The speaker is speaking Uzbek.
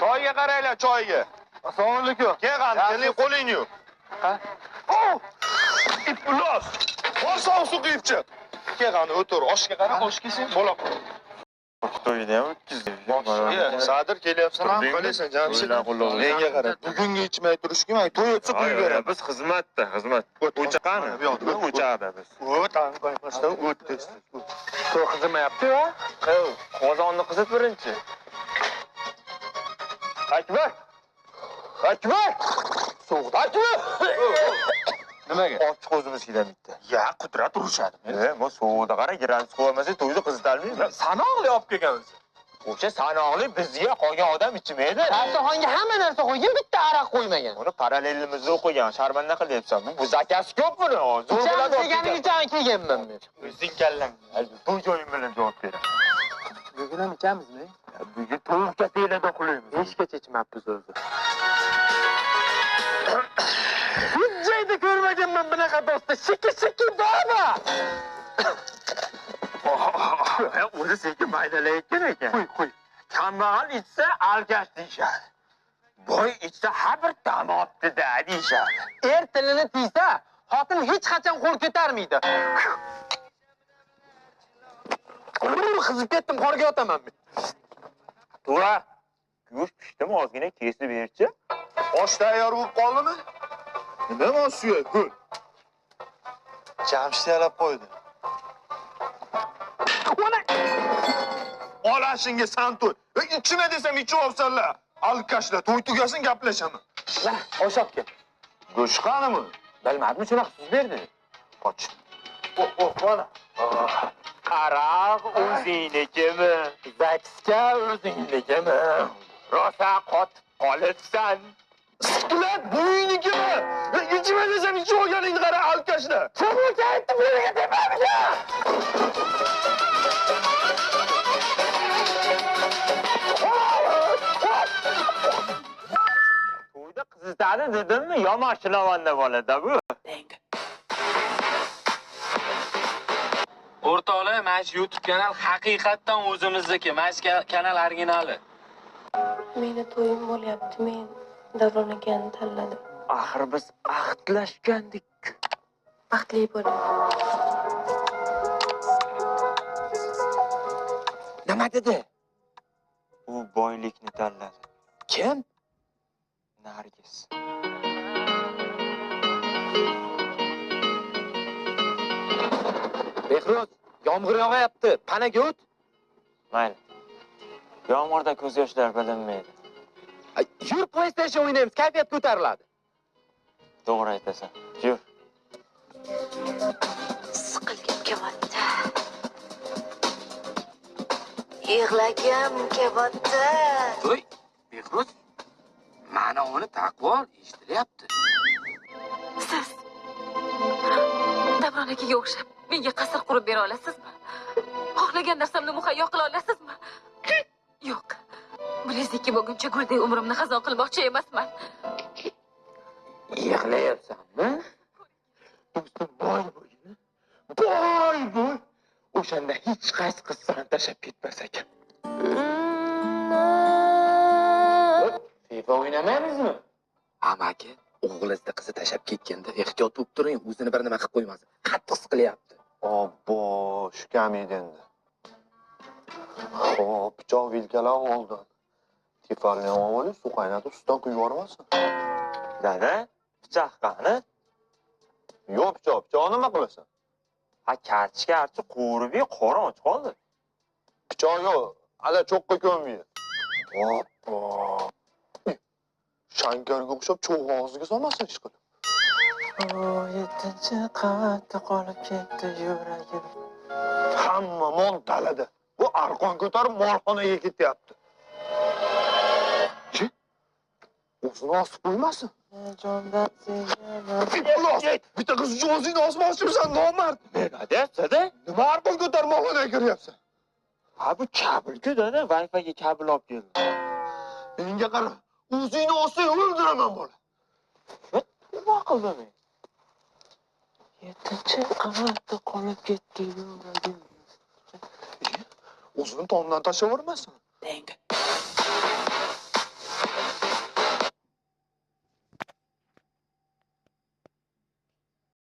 Choyga qaranglar, choyga. Assalomu alaykum. Kelgan, keling qo'lingni yuvib. Ha? Oh! Iflos. Bor sovuq suv quyib chiq. Kelgan, o'tir, oshga qara, oshga sen bola qol. To'yini ham o'tkazdik. Sadir kelyapsan, ham qolaysan, Jamshid. Menga qara. Bugunga ichmay turishga, men to'y o'tsa qo'yib beraman. Biz xizmatda, xizmat. O'cha qani? O'chada biz. O't, qo'ymasdan o't tez. To'y qizimayapti-ku. Qozonni qizit birinchi. Akbar! Akbar! So'g'da Akbar! Nimaga? Ochiq o'zimizkidan bitta. Ya, qudrat urushadi. Men so'g'da qara, giransiz qo'ymasa to'yni qizitalmayman. Sanoqli olib kelganmiz. O'sha sanoqli bizga qolgan odam ichmaydi. Dasturxonga hamma narsa qo'ygan, bitta aroq qo'ymagan. Uni parallelimizda o'qigan, sharmanda qilyapsan. Bu zakasi ko'p buni. Zo'r bilan Deganicha kelganman men. o'zing kallang. Bu joyim bilan javob ber. Bugun ham ichamizmi? Bugun to'yga kafelada qo'yamiz. Hechgacha ichmabmiz o'zi. Hujjayda ko'rmaganman bunaqa do'stni. Shiki baba. O'zi sekin maydalayotgan ekan. Qo'y. Kambag'al ichsa alkash deyishadi. Boy ichsa har bir dam olibdi-da deyishadi. Er tilini tiysa, xotin hech qachon qo'l ko'tarmaydi. Qizib ketdim, qorga yotaman men. To'ra, go'sht pishdimi, ozgina kesib berchi. Osh tayyor bo'lib qoldimi? Nima suyak, gul? Jamshid yalab qo'ydi. Olashingga san to'y. Ichma desam ichib olsanlar. Alkashlar, to'y tugasin gaplashaman. Mana, osh olib kel. Go'sht qanimi? Bilmadim, shunaqa so'z berdi. Qoch. Mana. Qaraq o'zingnikimi? Zakska o'zingnikimi? Rosa qotib qolibsan. Ular bo'ynikimi? Ichma desam ichib olganingni qara, alkashlar. Cho'milga aytib bergan demadim. To'yda qizitadi dedimmi? Yomon shilavanda bo'ladi bu. O'rtoqlar, mana shu YouTube kanal haqiqatdan o'zimizniki. Mana shu kanal originali. Meni to'yim bo'lyapti. Men Davron akani tanladim. Axir biz ahdlashgandik. Baxtli bo'ling. Nima dedi? U boylikni tanladi. Kim? Nargis. Behruz, yomg'ir yog'ayapti. Panaga o't. Mayli. Yomg'irda ko'z yoshlar bilinmaydi. Yur, PlayStation o'ynaymiz, kayfiyat ko'tariladi. To'g'ri aytasan. Yur. Siqilgim kelyapti. Yig'lagim kelyapti. To'y, Behruz, mana uni taqvo eshitilyapti. Siz Davron akaga o'xshab menga qasr qurib bera olasizmi? Xohlagan narsamni muhayyo qila olasizmi? Yo'q. Bilezdiki bo'lguncha guldek umrimni xazon qilmoqchi emasman. Yig'layapsanmi? Do'stim boy bo'yini. Boy. O'shanda hech qaysi qiz seni tashlab ketmas ekan. FIFA o'ynaymizmi? Amaki, o'g'lizni qizi tashlab ketganda ehtiyot bo'lib turing, o'zini bir nima qilib qo'ymasin. Qattiq siqilyapti. Obbo, shu kam edi endi. Xo'p, pichoq vilkalar oldim. Tifalni olib, suv qaynatib, ustidan quyib yubormasin. Dada, pichoq qani? Yo'q, pichoq nima qilasan? Ha, kartishga quvurib qora och qoldi. Pichoq yo'q, ala cho'qqa ko'mmaydi. Obbo. Shankarga o'xshab cho'g' og'ziga solmasin ish qilib. 7-qavatda qolib ketdi yuragim. Hamma mol dalada. Bu arqon ko'tarib molxonaga ketyapti. Chi? O'zini osib qo'ymasin. Jondan sevganim. Bitta qiz uchun o'zingni osmoqchimisan, nomard. Nima deyapsan-da? Nima arqon ko'tarib molxonaga kiryapsan? Ha, bu kabel-ku dada, Wi-Fi'ga kabel olib keldim. Menga qara. O'zingni osib o'ldiraman bola. Nima qildim men? 7-qavatda qolib ketdi yuragim. O'zini tomdan tashlavermasin. deng.